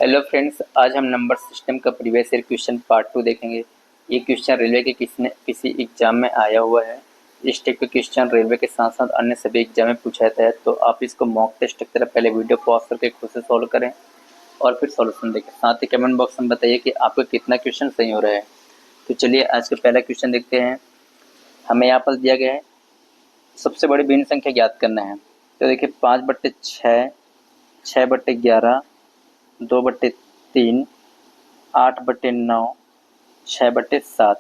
Hello friends, आज हम number system का प्रीवियस ईयर क्वेश्चन पार्ट 2 देखेंगे। ये क्वेश्चन रेलवे के किसी एग्जाम में आया हुआ है। इस टाइप का क्वेश्चन रेलवे के साथ साथ अन्य सभी एग्जाम में पूछा जाता है, तो आप इसको मॉक टेस्ट की तरह पहले वीडियो पॉज करके खुद से सॉल्व करें और फिर सॉल्यूशन देखें। साथ ही कमेंट बॉक्स में बताइए कि आपको कितना क्वेश्चन सही हो रहा है। तो चलिए आज का पहला क्वेश्चन देखते हैं। हमें यहाँ पर दिया गया है सबसे बड़ी भिन्न संख्या ज्ञात करना है। तो देखिए 5/6, 6/11, 2/3, 8/9, 6/7।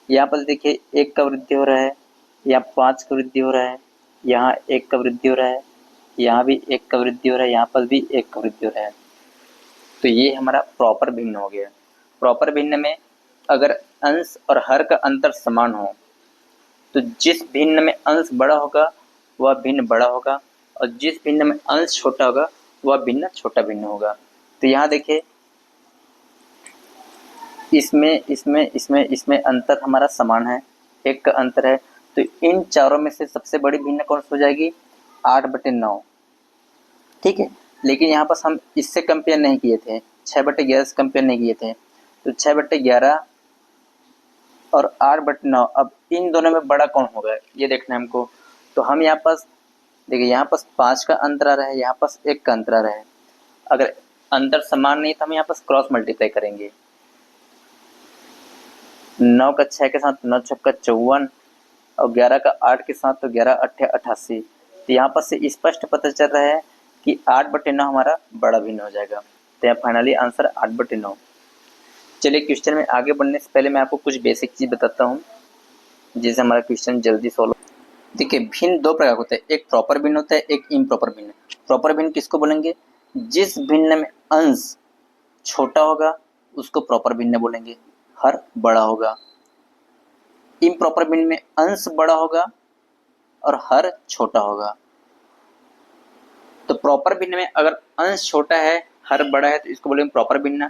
यहाँ पर देखिए 1 का वृद्धि हो रहा है, यहाँ 5 का वृद्धि हो रहा है, यहाँ 1 का वृद्धि हो रहा है, यहाँ भी 1 का वृद्धि हो रहा है, यहाँ पर भी 1 का वृद्धि हो रहा है। तो ये हमारा प्रॉपर भिन्न हो गया। प्रॉपर भिन्न में अगर अंश और हर का अंतर समान हो तो जिस भिन्न में अंश बड़ा होगा वह भिन्न बड़ा होगा, और जिस भिन्न में अंश छोटा होगा वह भिन्न छोटा भिन्न होगा। तो यहाँ देखिए इसमें अंतर हमारा समान है, 1 का अंतर है। तो इन चारों में से सबसे बड़ी भिन्न कौन सी हो जाएगी? 8/9। ठीक है, लेकिन यहाँ पर हम इससे कंपेयर नहीं किए थे, 6/11 से कंपेयर नहीं किए थे। तो 6/11 और 8/9, अब इन दोनों में बड़ा कौन होगा ये देखना है हमको। तो हम यहाँ पास देखिए, यहाँ पास 5 का अंतर आ रहा है, यहाँ पास 1 का अंतर आ रहा है। अगर अंतर समान नहीं तो हम यहाँ पास क्रॉस मल्टीप्लाई करेंगे। 9 का 6 के साथ 9 छक्का 54, और 11 का 8 के साथ तो 11 8 88। तो यहाँ पर से स्पष्ट पता चल रहा है कि 8/9 हमारा बड़ा भिन्न हो जाएगा। तो यहाँ फाइनली आंसर 8/9। चलिए क्वेश्चन में आगे बढ़ने से पहले मैं आपको कुछ बेसिक चीज बताता हूँ जिससे हमारा क्वेश्चन जल्दी सॉल्व। देखिए भिन्न दो प्रकार होते हैं, एक प्रॉपर भिन्न होता है, एक इम्प्रॉपर भिन्न। प्रॉपर भिन्न किसको बोलेंगे? जिस भिन्न में अंश छोटा होगा उसको प्रॉपर भिन्न बोलेंगे, हर बड़ा होगा। इम्प्रॉपर भिन्न में अंश बड़ा होगा और हर छोटा होगा। तो प्रॉपर भिन्न में अगर अंश छोटा है हर बड़ा है तो इसको बोलेंगे प्रॉपर भिन्न।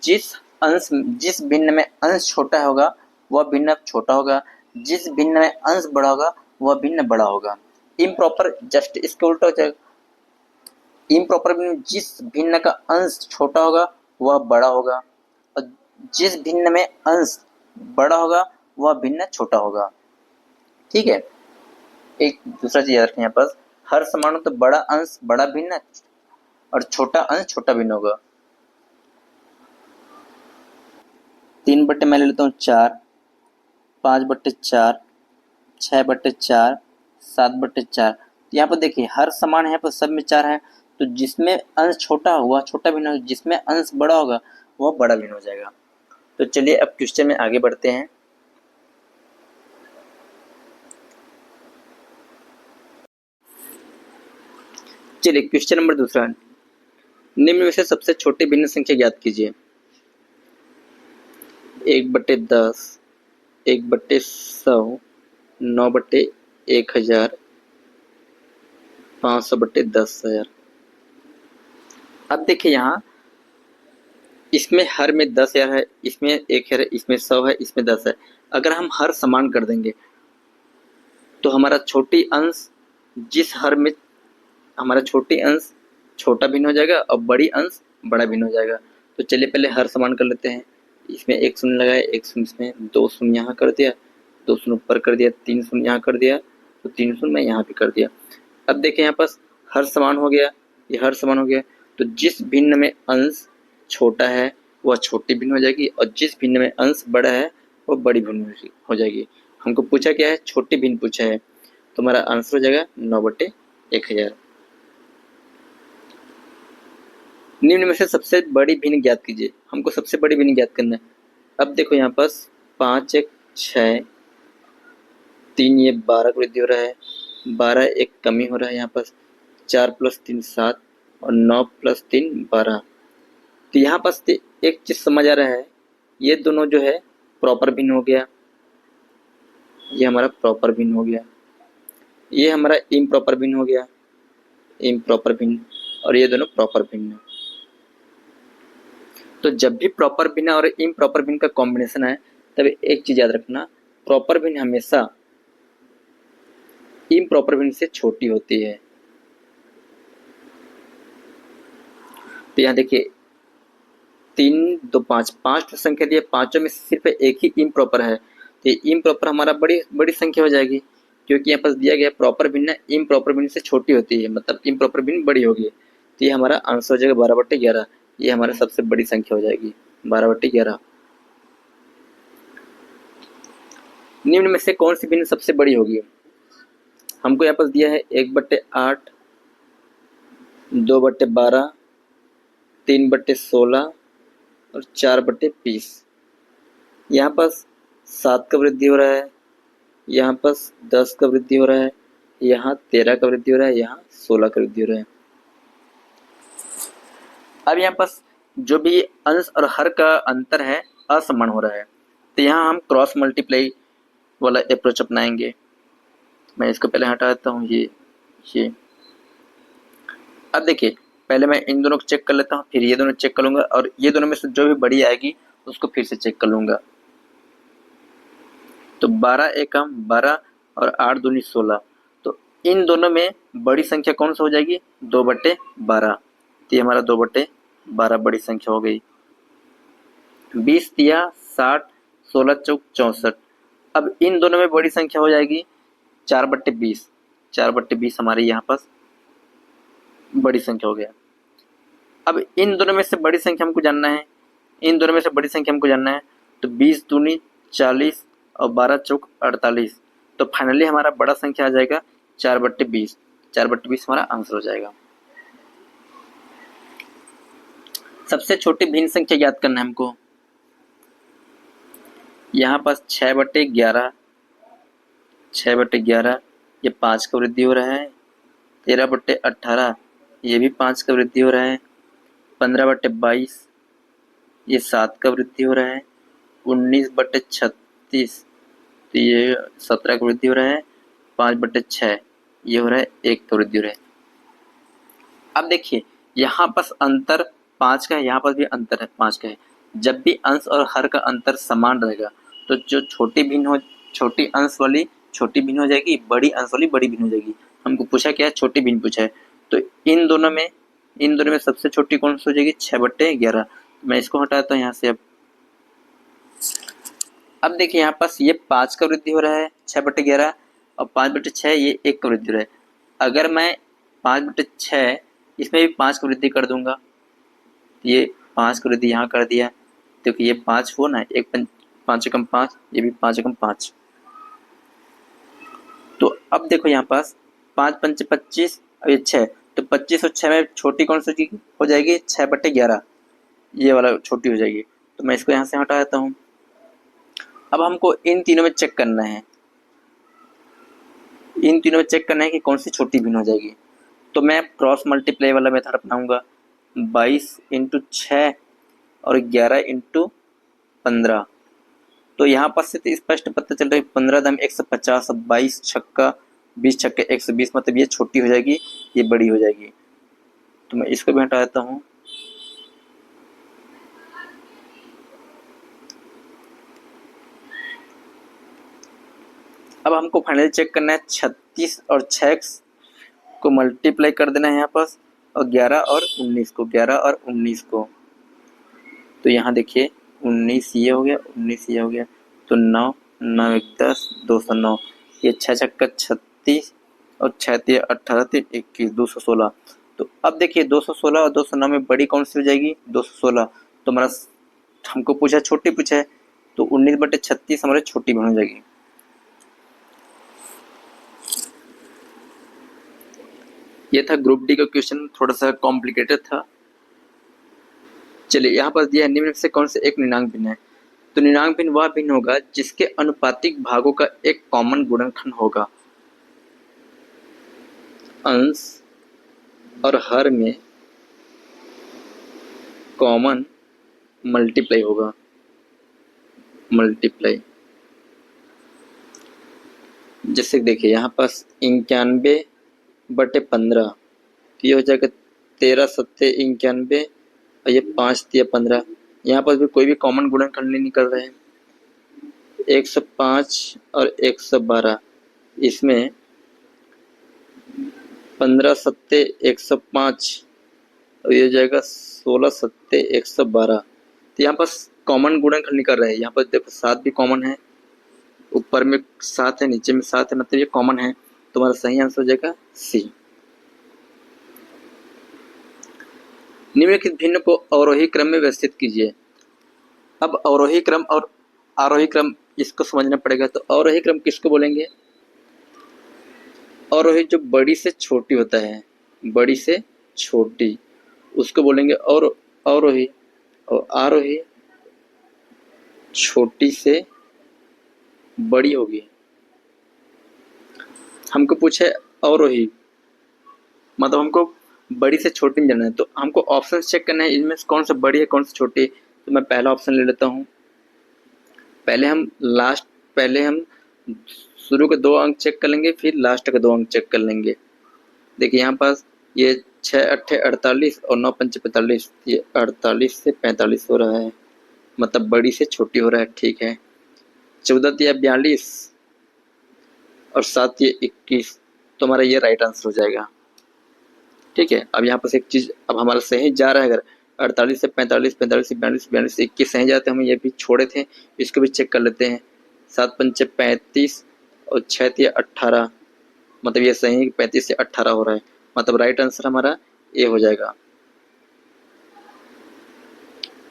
जिस भिन्न में अंश छोटा होगा वह भिन्न छोटा होगा, जिस भिन्न में अंश बड़ा होगा वह भिन्न बड़ा होगा। इम्प्रॉपर जस्ट इसके उल्टा हो जाएगा। इम्प्रॉपर भिन्न जिस भिन्न का अंश छोटा होगा वह बड़ा होगा, और जिस भिन्न में अंश बड़ा होगा वह भिन्न छोटा होगा। ठीक है, एक दूसरा चीज याद रखें, यहाँ पर हर समान हो तो बड़ा अंश बड़ा भिन्न और छोटा अंश छोटा भिन्न होगा। 3 मैं ले लेता हूँ 4, 5/4, 6/4, 7/4। यहाँ पर देखिए हर समान है, यहाँ पर सब में 4 है, तो जिसमें अंश छोटा होगा छोटा भिन्न होगा, जिसमें अंश बड़ा होगा वह बड़ा भिन्न हो जाएगा। तो चलिए अब क्वेश्चन में आगे बढ़ते हैं। चलिए क्वेश्चन नंबर दूसरा, निम्न में से सबसे छोटी भिन्न संख्या ज्ञात कीजिए। 1/10, 1/100, 9/1000, 500/10,000। अब देखिए यहाँ इसमें हर में 10,000 है, इसमें 1,000 है, इसमें 100 है, इसमें 10 है। अगर हम हर समान कर देंगे तो हमारा छोटी अंश जिस हर में हमारा छोटी अंश छोटा भिन्न हो जाएगा और बड़ी अंश बड़ा भिन्न हो जाएगा। तो चलिए पहले हर समान कर लेते हैं। इसमें 1 शून्य लगाया, 1 शून्य इसमें, 2 शून्य यहाँ कर दिया, 2 शून्य ऊपर कर दिया, 3 शून्य यहाँ कर दिया, तो 3 शून्य मैं यहाँ भी कर दिया। अब देखें यहाँ पास हर समान हो गया, ये हर समान हो गया। तो जिस भिन्न में अंश छोटा है वह छोटी भिन्न हो जाएगी, और जिस भिन्न में अंश बड़ा है वह बड़ी भिन्न हो जाएगी। हमको पूछा क्या है? छोटी भिन्न पूछा है, तो हमारा आंसर हो जाएगा 9/1000। निम्न में से सबसे बड़ी भिन्न ज्ञात कीजिए। हमको सबसे बड़ी भिन्न ज्ञात करना है। अब देखो यहाँ पास 5 1 6, 3 ये 12 का वृद्धि हो रहा है, 12 एक कमी हो रहा है, यहाँ पास 4 + 3 7 और 9 + 3 12। तो यहाँ पास एक चीज समझ आ रहा है, ये दोनों जो है प्रॉपर भिन्न हो गया, ये हमारा प्रॉपर भिन्न हो गया, ये हमारा इम्प्रॉपर भिन्न हो गया, इम्प्रॉपर भिन्न, और ये दोनों प्रॉपर भिन्न। तो जब भी प्रॉपर भिन्न और इम्प्रॉपर भिन्न का कॉम्बिनेशन है तब एक चीज याद रखना, प्रॉपर भिन्न हमेशा इम्प्रॉपर भिन्न से छोटी होती है। तो यहाँ देखिए 3 2 5 5 तो संख्या दी है, पांचों में सिर्फ एक ही इम्प्रॉपर है, तो ये इम्प्रॉपर हमारा बड़ी बड़ी संख्या हो जाएगी, क्योंकि यहाँ पास दिया गया प्रॉपर भिन्न इम्प्रॉपर भिन्न से छोटी होती है, मतलब इम्प्रॉपर भिन्न बड़ी होगी, तो ये हमारा आंसर हो जाएगा 12/11। ये हमारा सबसे बड़ी संख्या हो जाएगी 12/11। निम्न में से कौन सी भिन्न सबसे बड़ी होगी? हमको यहाँ पर दिया है 1/8, 2/12, 3/16 और 4/20। यहाँ पर 7 का वृद्धि हो रहा है, यहाँ पर 10 का वृद्धि हो रहा है, यहाँ 13 का वृद्धि हो रहा है, यहाँ 16 का वृद्धि हो रहा है। अब यहाँ पर जो भी अंश और हर का अंतर है असमान हो रहा है, तो यहाँ हम क्रॉस मल्टीप्लाई वाला अप्रोच अपनाएंगे। मैं इसको पहले हटा देता हूँ, ये। अब देखिए, पहले मैं इन दोनों को चेक कर लेता हूँ, फिर ये दोनों चेक कर लूंगा, और ये दोनों में से जो भी बड़ी आएगी उसको फिर से चेक कर लूंगा। तो 12 एकम 12 और 8 दूनी 16, तो इन दोनों में बड़ी संख्या कौन सा हो जाएगी? 2/12। तो ये हमारा 2/12 बड़ी संख्या हो गई। 20 तिया 60, 16 चौक 64। अब इन दोनों में बड़ी संख्या हो जाएगी 4/20। 4/20 हमारे यहाँ पास बड़ी संख्या हो गया। अब इन दोनों में से बड़ी संख्या हमको जानना है, इन दोनों में से बड़ी संख्या हमको जानना है, तो 20 दूनी 40 और 12 चौक 48। तो फाइनली हमारा बड़ा संख्या आ जाएगा 4/20। 4/20 हमारा आंसर हो जाएगा। सबसे छोटी भिन्न संख्या याद करना है हमको। यहाँ पास 6/11, 6/11 ये 5 का वृद्धि हो रहा है। 13/18 ये भी 5 का वृद्धि हो रहा है। 15/22 ये 7 का वृद्धि हो रहा है। 19/36 तो ये 17 का वृद्धि हो रहा है। 5/6 ये हो रहा है 1 का वृद्धि हो रहा है। अब देखिए, यहाँ पास अंतर 5 का है, यहाँ पास भी अंतर है 5 का है। जब भी अंश और हर का अंतर समान रहेगा तो जो छोटी अंश वाली छोटी भिन्न हो जाएगी, बड़ी अंश वाली बड़ी भिन्न हो जाएगी। हमको पूछा क्या है? छोटी भिन्न पूछा है। तो इन दोनों में सबसे छोटी कौन सी हो जाएगी? 6/11। मैं इसको हटाता हूँ यहाँ से। अब देखिए, यहाँ पास ये 5 का वृद्धि हो रहा है 6/11 और 5/6 ये 1 का वृद्धि हो रहा है। अगर मैं 5/6 इसमें भी 5 का वृद्धि कर दूंगा, ये 5 का वृद्धि यहाँ कर दिया, क्योंकि ये 5 हो ना, 5 एकम 5, ये भी 5 एकम 5। तो अब देखो यहाँ पास 5 पंच 25 और ये 6, तो 25 और 6 में छोटी कौन सी हो जाएगी? 6/11 ये वाला छोटी हो जाएगी। तो मैं इसको यहाँ से हटा देता हूँ। अब हमको इन तीनों में चेक करना है, इन तीनों में चेक करना है कि कौन सी छोटी भिन्न हो जाएगी। तो मैं क्रॉस मल्टीप्लाई वाला मेथड अपनाऊंगा। 22 × 6 और 11 × 15। तो यहाँ पर से तो स्पष्ट पता चल रहा है 15 दम 150, 22 छक्का 20 छक्के 120, मतलब ये छोटी हो जाएगी, ये बड़ी हो जाएगी। तो मैं इसको भी हटा देता हूँ। अब हमको फाइनली चेक करना है 36 और 6 को मल्टीप्लाई कर देना है यहाँ पास, और 11 और 19 को, 11 और 19 को। तो यहाँ देखिए 19 ये हो गया, 19 ये हो गया, तो 9 9 1 10 209, ये 6 छक्का 36 और 6 3 18 3 21 216। तो अब देखिए 216 और 209 में बड़ी कौन सी हो जाएगी? 216। तो हमारा हमको पूछा छोटी पूछा है, तो 19/36 हमारे छोटी बन जाएगी। ये था ग्रुप डी का क्वेश्चन, थोड़ा सा कॉम्प्लिकेटेड था। चलिए, यहाँ पर दिया है निम्न में से कौन से एक निर्णांक भिन्न है? तो निर्णांक भिन्न वह भिन्न होगा जिसके अनुपातिक भागों का एक कॉमन गुणनखंड होगा। अंश और हर में कॉमन मल्टीप्लाई होगा, मल्टीप्लाई। जैसे देखिए यहाँ पास 91/15, तो ये हो जाएगा 13 7 91 और ये 5 3 15। यहाँ पर भी कोई भी कॉमन गुणनखंड नहीं निकल रहे हैं। 105 और 112, इसमें 15 7 105 और ये हो जाएगा 16 7 112। तो यहाँ पर कॉमन गुणनखंड निकल रहा है। यहाँ पर देखो 7 भी कॉमन है, ऊपर में 7 है, नीचे में 7 है, मतलब ये कॉमन है। तुम्हारा सही आंसर हो जाएगा सी। निम्नलिखित भिन्न को अवरोही क्रम में व्यवस्थित कीजिए। अब अवरोही क्रम और आरोही क्रम इसको समझना पड़ेगा। तो अवरोही क्रम किसको बोलेंगे? अवरोही जो बड़ी से छोटी होता है, बड़ी से छोटी, उसको बोलेंगे और अवरोही। और आरोही छोटी से बड़ी होगी। हमको पूछे अवरोही, मतलब हमको बड़ी से छोटी में जाना है, तो हमको ऑप्शन चेक करना है इनमें से कौन सा बड़ी है कौन सा छोटी। तो मैं पहला ऑप्शन ले लेता हूँ। पहले हम शुरू के 2 अंक चेक कर लेंगे, फिर लास्ट के 2 अंक चेक कर लेंगे। देखिए यहाँ पास ये 6 8 48 और 9 5 45, ये 48 से 45 हो रहा है, मतलब बड़ी से छोटी हो रहा है। ठीक है, 14 या 42 और 7 ये 21, तो हमारा ये राइट आंसर हो जाएगा। ठीक है, अब यहाँ पर एक चीज, अब हमारा सही जा रहा है। अगर 48 से 45, 45 से 42, 42 से 21 सही जाते हैं, हम ये भी छोड़े थे, इसको भी चेक कर लेते हैं। 7 5 35 और 6 18, मतलब ये सही 35 से 18 हो रहा है, मतलब राइट आंसर हमारा ए हो जाएगा।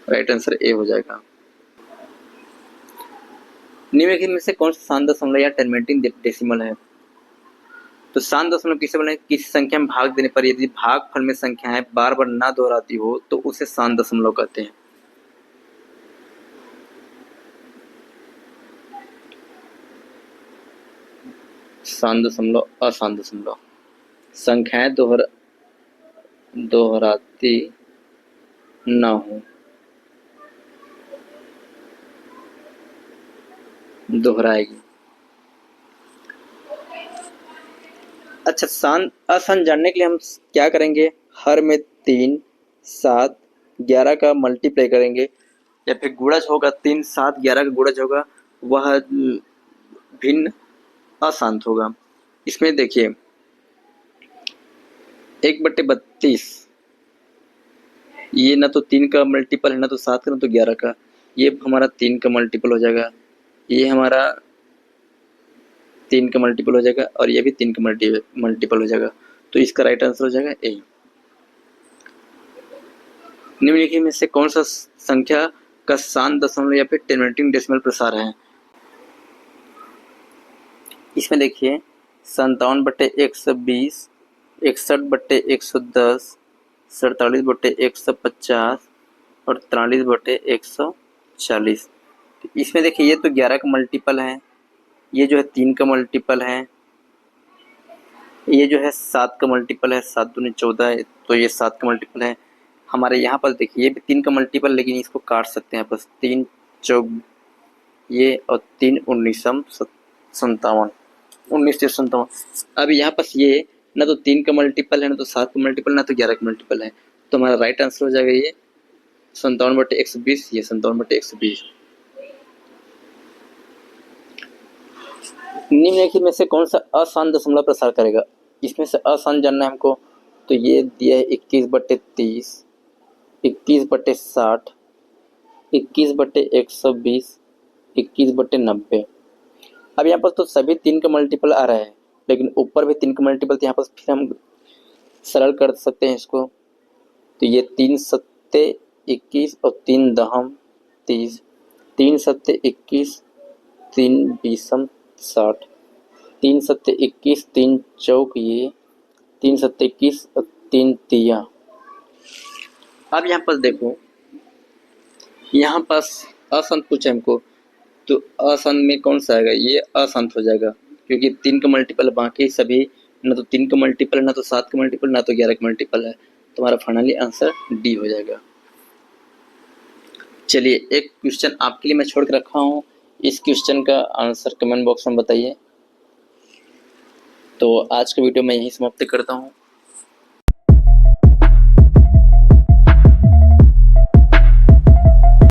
राइट आंसर ए हो जाएगा। निम्नलिखित में से कौन सा शांत दशमलव या टर्मिनेटिंग डेसिमल है? तो शांत दशमलव किसे बोले? किसी संख्या में भाग देने पर यदि भागफल में संख्याएं बार बार ना दोहराती हो तो उसे शांत दशमलव कहते हैं। शांत दशमलव, अशांत दशमलव, संख्याएं दोहराती ना हो, दोहराएगी। अच्छा, शांत अशांत जानने के लिए हम क्या करेंगे? हर में 3 7 11 का मल्टीप्लाई करेंगे, या फिर गुणज होगा 3 7 11 का गुणज होगा, वह भिन्न अशांत होगा। इसमें देखिए 1/32, ये ना तो 3 का मल्टीपल है, ना तो 7 का, ना तो 11 का, ये हमारा 3 का मल्टीपल हो जाएगा, ये हमारा 3 का मल्टीपल हो जाएगा, और ये भी 3 का मल्टीपल हो जाएगा। तो इसका राइट आंसर हो जाएगा ए। निम्नलिखित में से कौन सा संख्या का शांत दशमलव या फिर टर्मिनेटिंग डेसिमल प्रसार है? इसमें देखिए 57/120, 61/110, 47/150 और 43/140। इसमें देखिए ये तो 11 का मल्टीपल है, ये जो है 3 का मल्टीपल है, ये जो है 7 का मल्टीपल है, 7 दूनी 14 है, तो ये 7 का मल्टीपल है। हमारे यहाँ पर देखिए ये भी 3 का मल्टीपल, लेकिन इसको काट सकते हैं बस, 3 चौक ये और 3 57, 1957। अब यहाँ पर ये ना तो 3 का मल्टीपल है, ना तो 7 का मल्टीपल, ना तो 11 का मल्टीपल है, तो हमारा राइट आंसर हो जाएगा ये 57/120, ये 57/120। निम्नलिखित में से कौन सा अशांत दशमलव प्रसार करेगा? इसमें से अशांत जानना है हमको, तो ये दिया है 21/30, 21/60, 21/120, 21/90। अब यहाँ पर तो सभी 3 का मल्टीपल आ रहा है, लेकिन ऊपर भी 3 का मल्टीपल, तो यहाँ पर फिर हम सरल कर सकते हैं इसको। तो ये 3 सत्ते 21 और 3 दहम 30, 3 सत्ते 21, 3 बीसम 60, 3 सत्ते 21, 3 चौक ये, 3 सत्ते 21 और 3 तिया। अब यहाँ पर देखो, यहाँ पास अशांत पूछा हमको, तो अशांत में कौन सा आएगा? ये अशांत हो जाएगा, क्योंकि 3 का मल्टीपल, बाकी सभी ना तो 3 का मल्टीपल है, ना तो 7 का मल्टीपल, ना तो 11 का मल्टीपल है, तो हमारा फाइनली आंसर डी हो जाएगा। चलिए एक क्वेश्चन आपके लिए मैं छोड़ के रखा हूँ, इस क्वेश्चन का आंसर कमेंट बॉक्स में बताइए। तो आज का वीडियो मैं यहीं समाप्त करता हूँ।